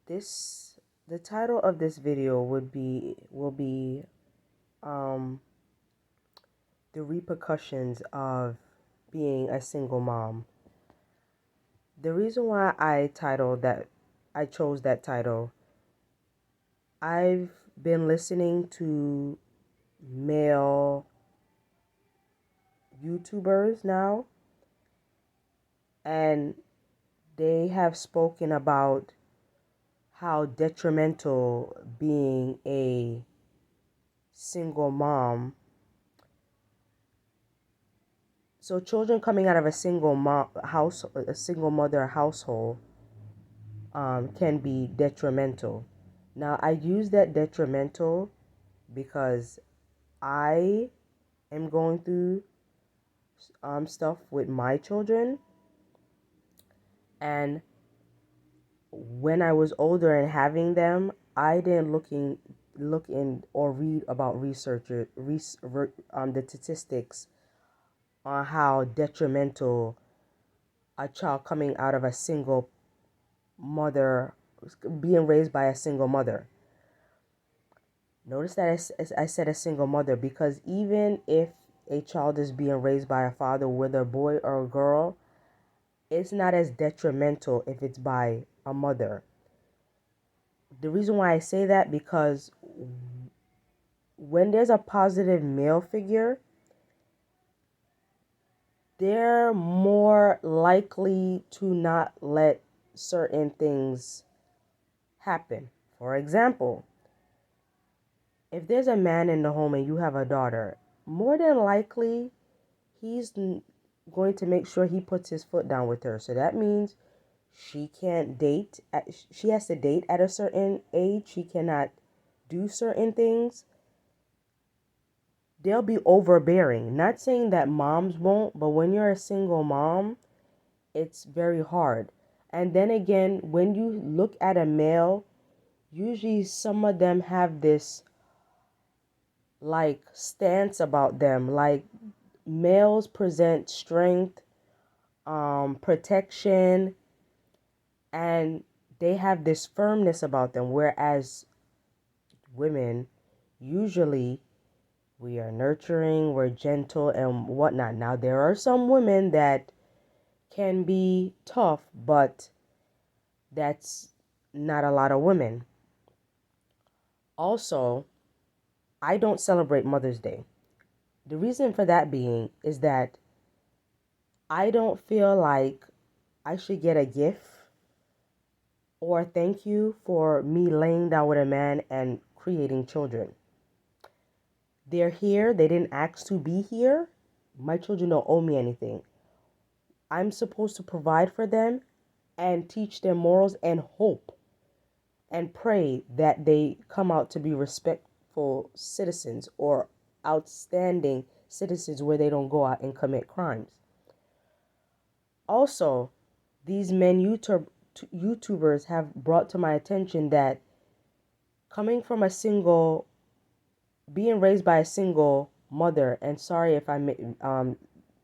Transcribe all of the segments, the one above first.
This the title of this video will be um the repercussions of being a single mom. The reason why I chose that title, I've been listening to male YouTubers now, and they have spoken about how detrimental being a single mom. So children coming out of a single mother household, can be detrimental. Now I use that detrimental because I am going through stuff with my children, and when I was older and having them, I didn't look in or read about the statistics on how detrimental a child coming out of a single mother, being raised by a single mother. Notice that I said a single mother, because even if a child is being raised by a father, whether a boy or a girl, it's not as detrimental if it's by a mother. The reason why I say that, because when there's a positive male figure, they're more likely to not let certain things happen. For example, if there's a man in the home and you have a daughter, more than likely he's going to make sure he puts his foot down with her. So that means she can't date. She has to date at a certain age. She cannot do certain things. They'll be overbearing. Not saying that moms won't, but when you're a single mom, it's very hard. And then again, when you look at a male, usually some of them have this like stance about them. Like, males present strength, protection, and they have this firmness about them, whereas women, usually we are nurturing, we're gentle and whatnot. Now there are some women that can be tough, but that's not a lot of women. Also, I don't celebrate Mother's Day. The reason for that being is that I don't feel like I should get a gift or thank you for me laying down with a man and creating children. They're here. They didn't ask to be here. My children don't owe me anything. I'm supposed to provide for them and teach them morals and hope and pray that they come out to be respectful citizens or outstanding citizens where they don't go out and commit crimes. Also, these YouTubers have brought to my attention that coming from being raised by a single mother, and sorry if I'm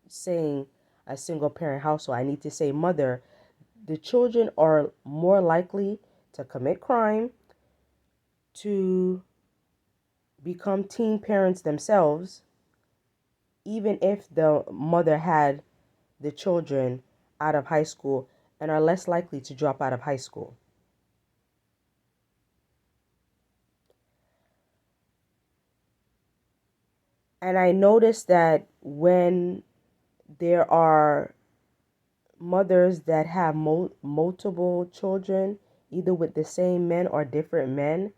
saying a single parent household, I need to say mother, the children are more likely to commit crime, to become teen parents themselves, even if the mother had the children out of high school, and are less likely to drop out of high school. And I noticed that when there are mothers that have multiple children, either with the same men or different men,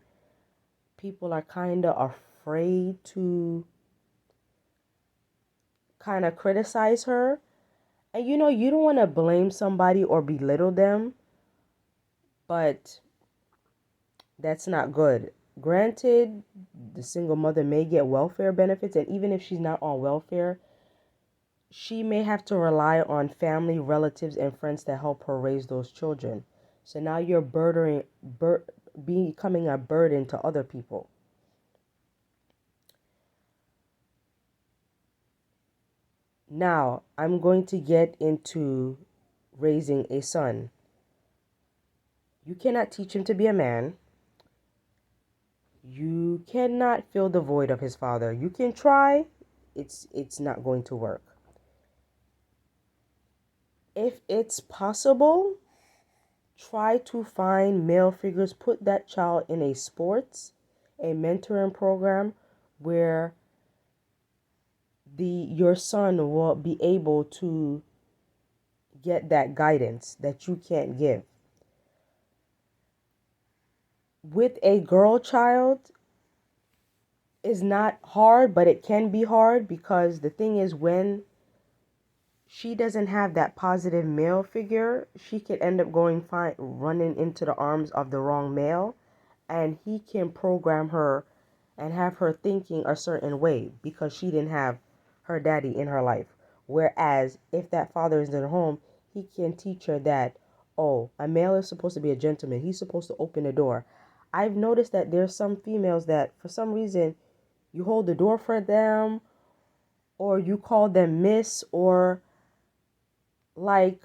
people are kind of afraid to kind of criticize her. And you don't want to blame somebody or belittle them, but that's not good. Granted, the single mother may get welfare benefits, and even if she's not on welfare, she may have to rely on family, relatives, and friends to help her raise those children. So now you're becoming a burden to other people. Now, I'm going to get into raising a son. You cannot teach him to be a man. You cannot fill the void of his father. You can try, it's not going to work. If it's possible, try to find male figures. Put that child in a sports, a mentoring program where your son will be able to get that guidance that you can't give. With a girl child, is not hard, but it can be hard because the thing is, when she doesn't have that positive male figure, she could end up running into the arms of the wrong male, and he can program her and have her thinking a certain way because she didn't have her daddy in her life. Whereas if that father is in the home, he can teach her that, oh, a male is supposed to be a gentleman. He's supposed to open the door. I've noticed that there's some females that for some reason you hold the door for them, or you call them miss, or like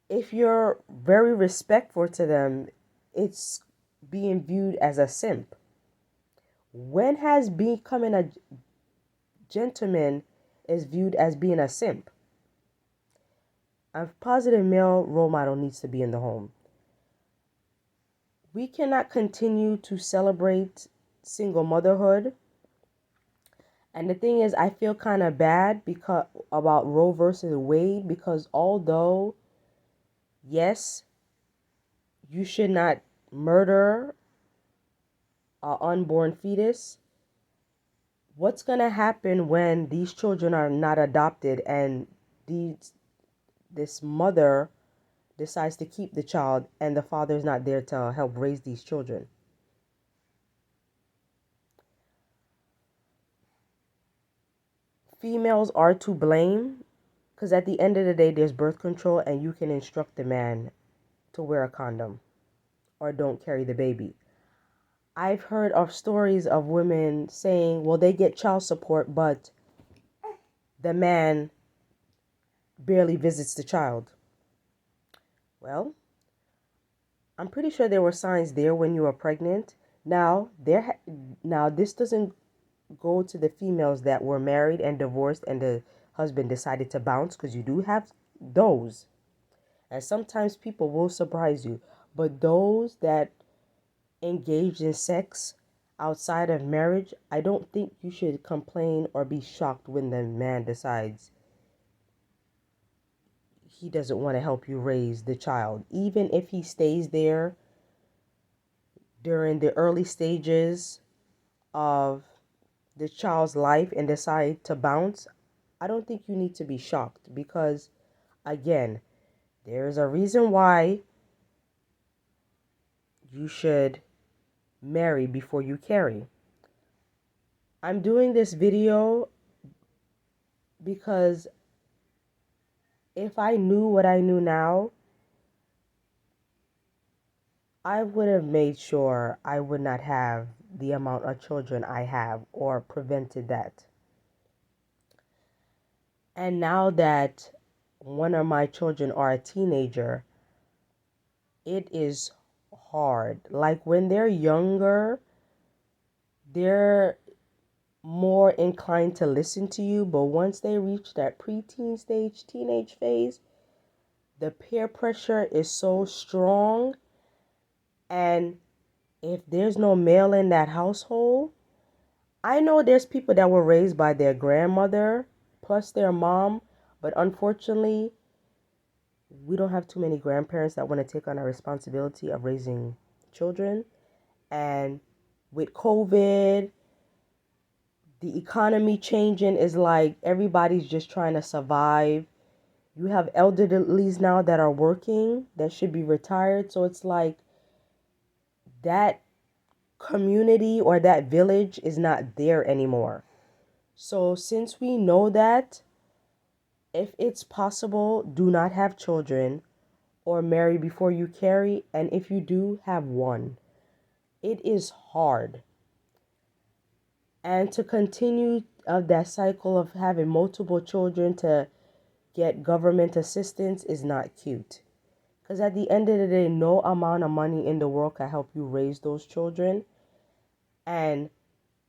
if you're very respectful to them, it's being viewed as a simp. When has becoming a gentleman is viewed as being a simp? A positive male role model needs to be in the home. We cannot continue to celebrate single motherhood. And the thing is, I feel kind of bad because about Roe versus Wade, because although yes, you should not murder an unborn fetus, what's going to happen when these children are not adopted and this mother decides to keep the child and the father is not there to help raise these children? Females are to blame because at the end of the day, there's birth control and you can instruct the man to wear a condom or don't carry the baby. I've heard of stories of women saying, well, they get child support, but the man barely visits the child. Well, I'm pretty sure there were signs there when you were pregnant. Now, this doesn't go to the females that were married and divorced and the husband decided to bounce, because you do have those. And sometimes people will surprise you. But those that engaged in sex outside of marriage, I don't think you should complain or be shocked when the man decides he doesn't want to help you raise the child. Even if he stays there during the early stages of the child's life and decide to bounce, I don't think you need to be shocked because, again, there's a reason why you should marry before you carry. I'm doing this video because if I knew what I knew now, I would have made sure I would not have the amount of children I have or prevented that. And now that one of my children are a teenager, it is hard. Like when they're younger, they're more inclined to listen to you, but once they reach that preteen stage, teenage phase, the peer pressure is so strong, and if there's no male in that household, I know there's people that were raised by their grandmother plus their mom, but unfortunately, we don't have too many grandparents that want to take on a responsibility of raising children. And with COVID, the economy changing, is like everybody's just trying to survive. You have elderlies now that are working that should be retired. So it's like that community or that village is not there anymore. So since we know that, if it's possible, do not have children or marry before you carry. And if you do, have one. It is hard. And to continue of that cycle of having multiple children to get government assistance is not cute. Because at the end of the day, no amount of money in the world can help you raise those children. And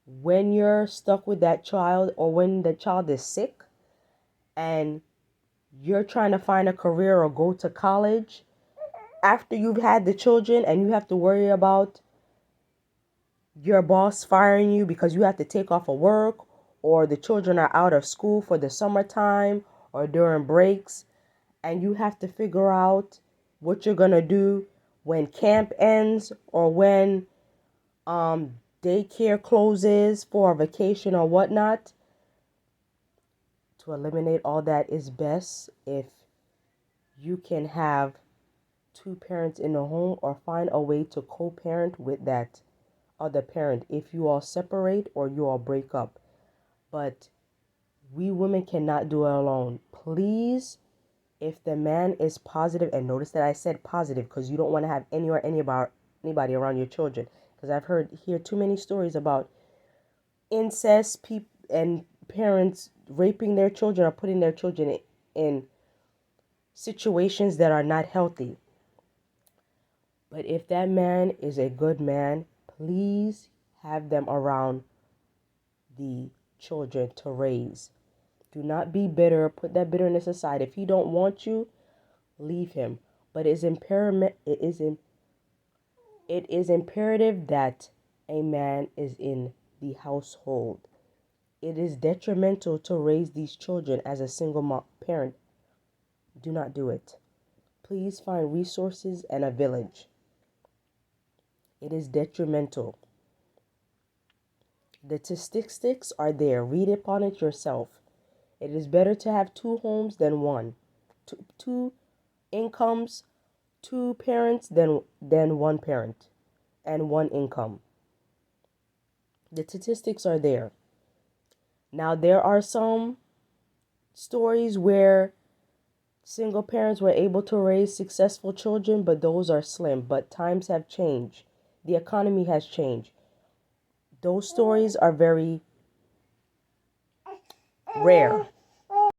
when you're stuck with that child, or when the child is sick and you're trying to find a career or go to college after you've had the children, and you have to worry about your boss firing you because you have to take off of work, or the children are out of school for the summertime or during breaks, and you have to figure out what you're going to do when camp ends, or when daycare closes for a vacation or whatnot. To eliminate all that, is best if you can have two parents in the home, or find a way to co-parent with that other parent if you all separate or you all break up. But we women cannot do it alone. Please, if the man is positive, and notice that I said positive because you don't want to have anybody around your children, because I've hear too many stories about incest, and parents raping their children or putting their children in situations that are not healthy. But if that man is a good man, please have them around the children to raise. Do not be bitter. Put that bitterness aside. If he don't want you, leave him. But it is imperative that a man is in the household. It is detrimental to raise these children as a single parent. Do not do it. Please find resources and a village. It is detrimental. The statistics are there. Read upon it yourself. It is better to have two homes than one. Two incomes, two parents than one parent and one income. The statistics are there. Now, there are some stories where single parents were able to raise successful children, but those are slim. But times have changed. The economy has changed. Those stories are very rare.